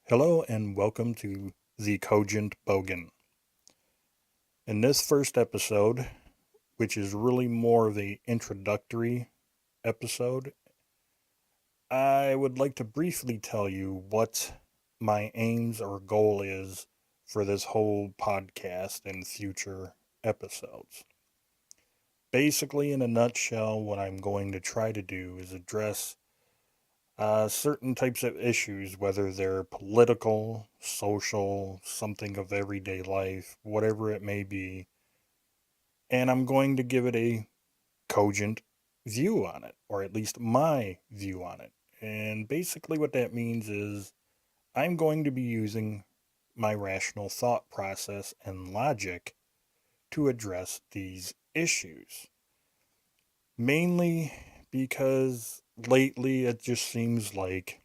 Hello and welcome to the Cogent Bogan. In this first episode, which is really more of a introductory episode, I would like to briefly tell you what my aims or goal is for this whole podcast and future episodes. Basically, in a nutshell, what I'm going to try to do is address certain types of issues, whether they're political, social, something of everyday life, whatever it may be, and I'm going to give it a cogent view on it, or at least my view on it. And basically, what that means is I'm going to be using my rational thought process and logic to address these issues. Mainly because lately it just seems like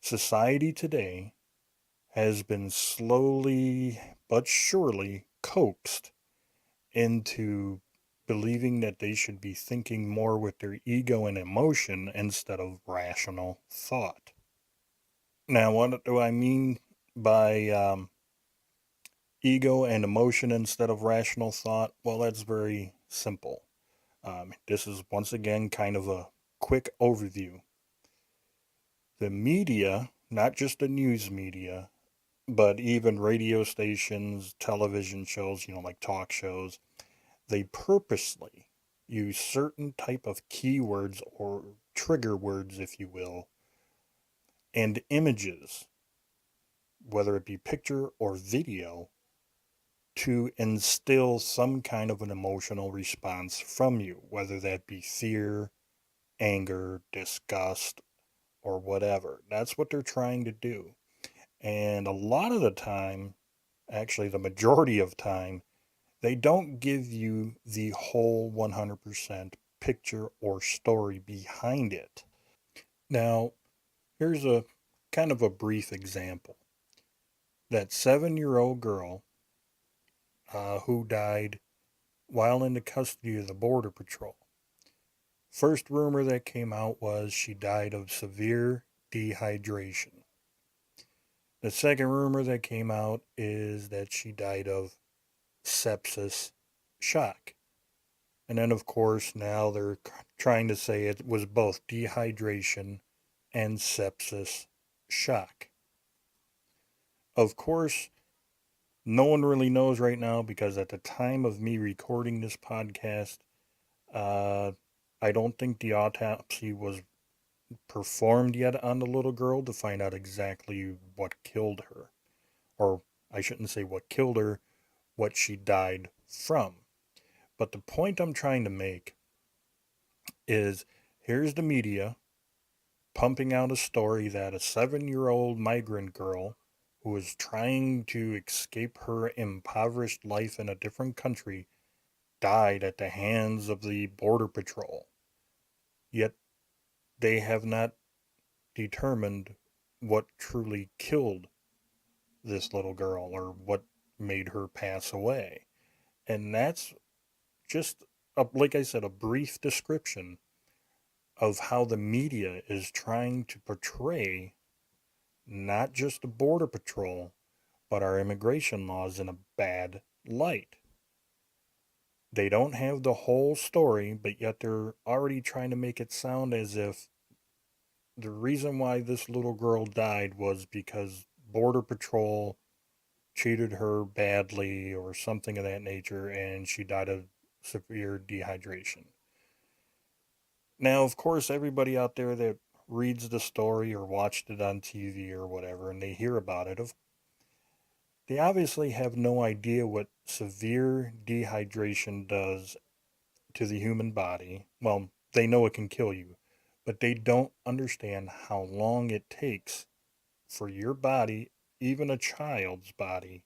society today has been slowly but surely coaxed into believing that they should be thinking more with their ego and emotion instead of rational thought. Now, what do I mean by ego and emotion instead of rational thought? Well, that's very simple. This is once again kind of a quick overview. The media, not just the news media, but even radio stations, television shows, like talk shows, they purposely use certain type of keywords or trigger words, if you will, and images, whether it be picture or video, to instill some kind of an emotional response from you, whether that be fear, anger, disgust, or whatever. That's what they're trying to do. And a lot of the time, actually the majority of time, they don't give you the whole 100% picture or story behind it. Now, here's a kind of a brief example. That 7-year-old girl who died while in the custody of the Border Patrol. First rumor that came out was she died of severe dehydration. The second rumor that came out is that she died of sepsis shock. And then, of course, now they're trying to say it was both dehydration and sepsis shock. Of course, no one really knows right now because at the time of me recording this podcast, uh, I don't think the autopsy was performed yet on the little girl to find out exactly what killed her. Or I shouldn't say what killed her, what she died from. But the point I'm trying to make is here's the media pumping out a story that a 7-year-old migrant girl who was trying to escape her impoverished life in a different country died at the hands of the Border Patrol. Yet they have not determined what truly killed this little girl or what made her pass away. And that's just, like I said, a brief description of how the media is trying to portray not just the Border Patrol, but our immigration laws in a bad light. They don't have the whole story, but yet they're already trying to make it sound as if the reason why this little girl died was because Border Patrol treated her badly or something of that nature and she died of severe dehydration. Now, of course, everybody out there that reads the story or watched it on TV or whatever and they hear about it, they obviously have no idea what severe dehydration does to the human body. Well, they know it can kill you, but they don't understand how long it takes for your body, even a child's body,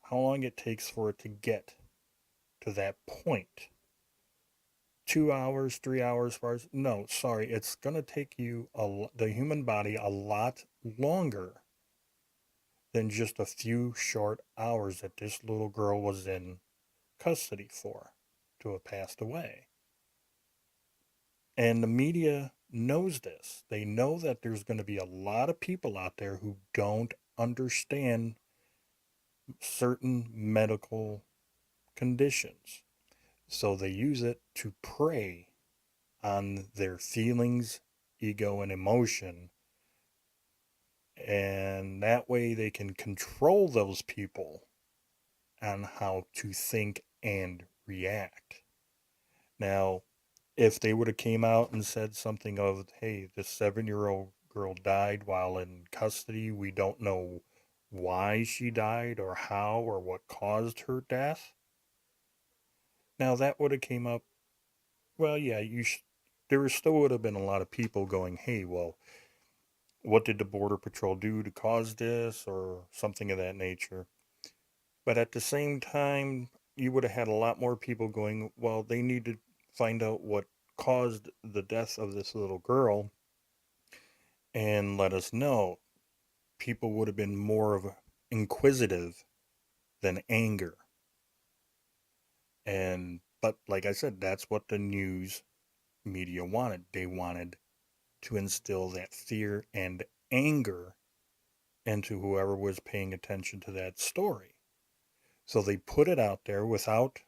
how long it takes for it to get to that point. 2 hours, 3 hours, 4 hours? No, sorry, it's going to take you, the human body, a lot longer than just a few short hours that this little girl was in custody for to have passed away. And the media knows this. They know that there's going to be a lot of people out there who don't understand certain medical conditions. So they use it to prey on their feelings, ego, and emotion. And that way they can control those people on how to think and react. Now, if they would have came out and said something of, hey, this 7-year-old girl died while in custody, we don't know why she died or how or what caused her death. Now that would have came up. Well, yeah, there still would have been a lot of people going, hey, well, what did the Border Patrol do to cause this or something of that nature? But at the same time, you would have had a lot more people going, well, they need to find out what caused the death of this little girl and let us know. People would have been more of inquisitive than anger. And but like I said, that's what the news media wanted. They wanted to instill that fear and anger into whoever was paying attention to that story. So they put it out there without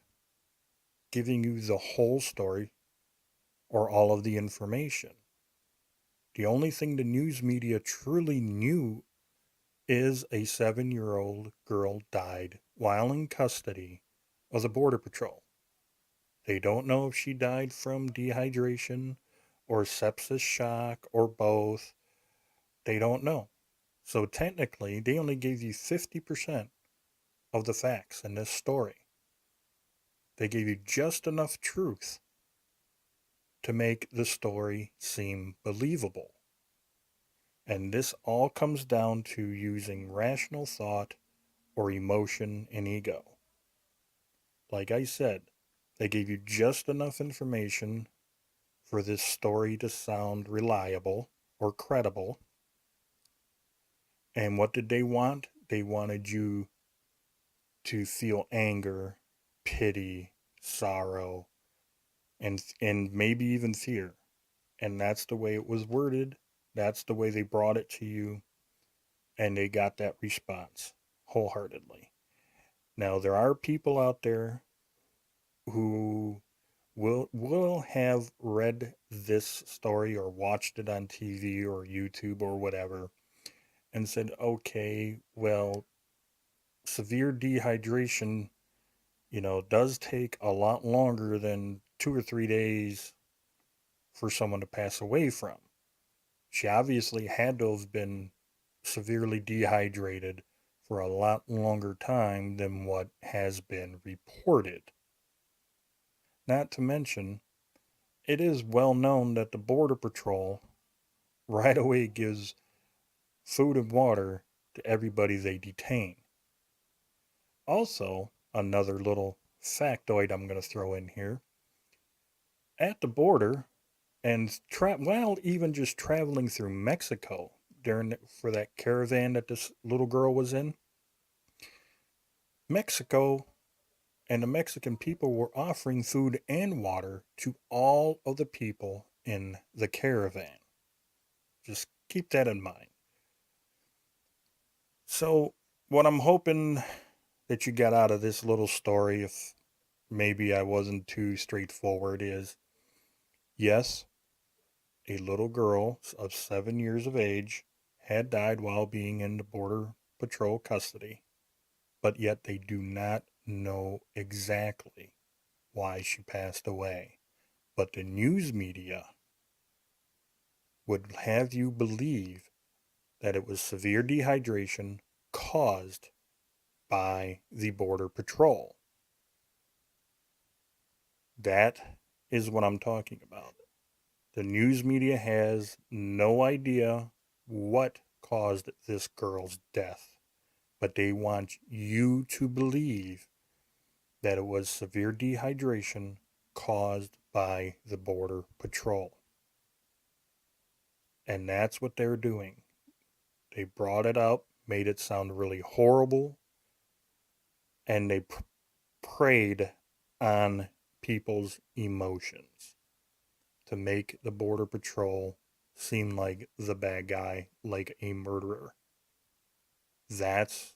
giving you the whole story or all of the information. The only thing the news media truly knew is a 7-year-old girl died while in custody of the Border Patrol. They don't know if she died from dehydration or sepsis shock or both. They don't know. So technically, they only gave you 50% of the facts in this story. They gave you just enough truth to make the story seem believable. And this all comes down to using rational thought or emotion and ego. Like I said, they gave you just enough information for this story to sound reliable or credible. And what did they want? They wanted you to feel anger, pity, sorrow, and maybe even fear. And that's the way it was worded. That's the way they brought it to you, and they got that response wholeheartedly. Now there are people out there who will have read this story or watched it on TV or YouTube or whatever and said, okay, well, severe dehydration, does take a lot longer than 2 or 3 days for someone to pass away from. She obviously had to have been severely dehydrated for a lot longer time than what has been reported. Not to mention, it is well known that the Border Patrol right away gives food and water to everybody they detain. Also, another little factoid I'm going to throw in here at the border and while even just traveling through Mexico for that caravan that this little girl was in, Mexico and the Mexican people were offering food and water to all of the people in the caravan. Just keep that in mind. So, what I'm hoping that you got out of this little story, if maybe I wasn't too straightforward, is yes, a little girl of 7 years of age had died while being in the Border Patrol custody, but yet they do not know exactly why she passed away. But the news media would have you believe that it was severe dehydration caused by the Border Patrol. That is what I'm talking about. The news media has no idea what caused this girl's death, but they want you to believe that it was severe dehydration caused by the Border Patrol. And that's what they're doing. They brought it up, made it sound really horrible, and they preyed on people's emotions. to make the Border Patrol seem like the bad guy, like a murderer. That's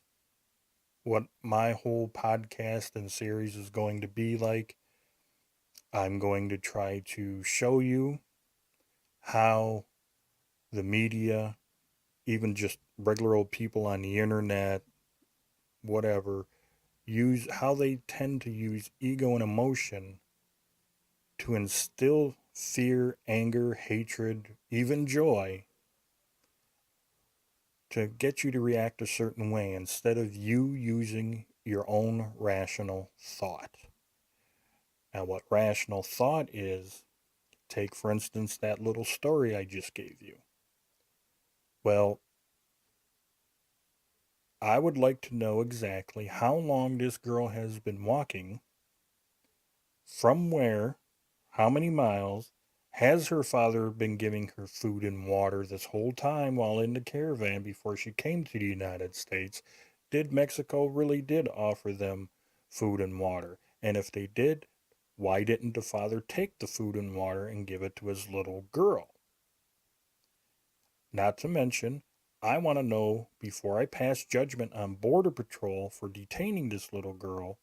what my whole podcast and series is going to be like. I'm going to try to show you how the media, even just regular old people on the internet, whatever, use how they tend to use ego and emotion to instill fear, anger, hatred, even joy to get you to react a certain way instead of you using your own rational thought. Now, what rational thought is, take for instance that little story I just gave you. Well, I would like to know exactly how long this girl has been walking, from where, how many miles. Has her father been giving her food and water this whole time while in the caravan before she came to the United States? Did Mexico really did offer them food and water? And if they did, why didn't the father take the food and water and give it to his little girl? Not to mention, I want to know before I pass judgment on Border Patrol for detaining this little girl,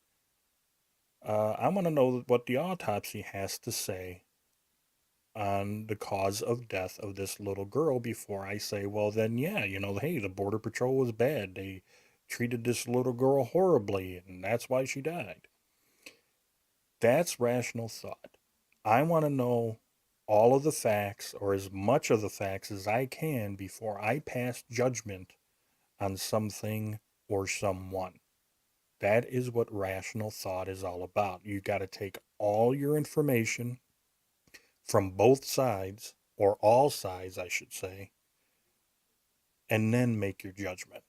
I want to know what the autopsy has to say on the cause of death of this little girl before I say, well, then, yeah, hey, the Border Patrol was bad. They treated this little girl horribly, and that's why she died. That's rational thought. I want to know all of the facts, or as much of the facts as I can, before I pass judgment on something or someone. That is what rational thought is all about. You got to take all your information from both sides, or all sides, I should say, and then make your judgment.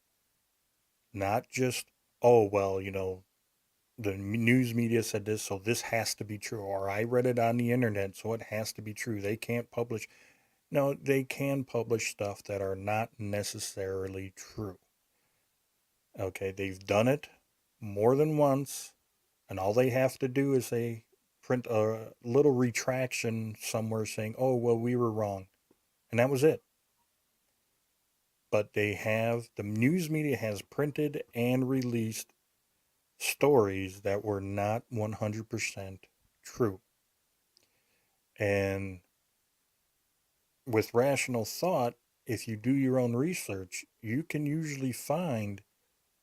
Not just, oh, well, the news media said this, so this has to be true, or I read it on the internet, so it has to be true. They can't publish. No, they can publish stuff that are not necessarily true. Okay, they've done it more than once, and all they have to do is they print a little retraction somewhere saying, oh, well, we were wrong. And that was it. But the news media has printed and released stories that were not 100% true. And with rational thought, if you do your own research, you can usually find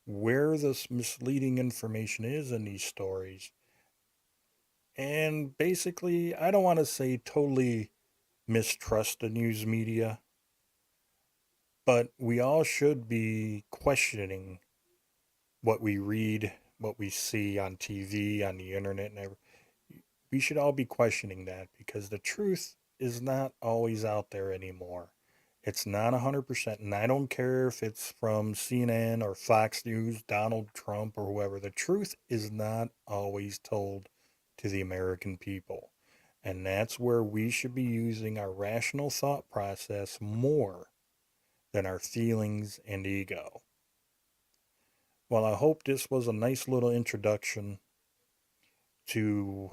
where this misleading information is in these stories. And basically, I don't want to say totally mistrust the news media, but we all should be questioning what we read, what we see on TV, on the internet, and everything. We should all be questioning that because the truth is not always out there anymore. It's not 100%, and I don't care if it's from CNN or Fox News, Donald Trump, or whoever. The truth is not always told to the American people. And that's where we should be using our rational thought process more than our feelings and ego. Well, I hope this was a nice little introduction to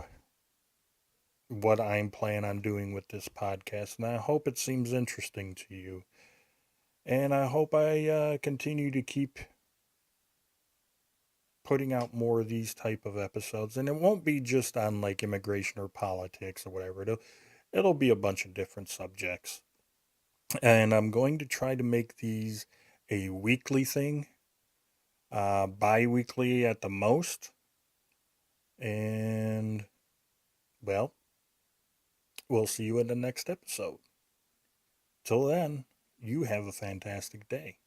what I'm planning on doing with this podcast, and I hope it seems interesting to you. And I hope I continue to keep putting out more of these type of episodes, and it won't be just on like immigration or politics or whatever. It'll be a bunch of different subjects, and I'm going to try to make these a weekly thing, bi-weekly at the most. And well, we'll see you in the next episode. Till then, you have a fantastic day.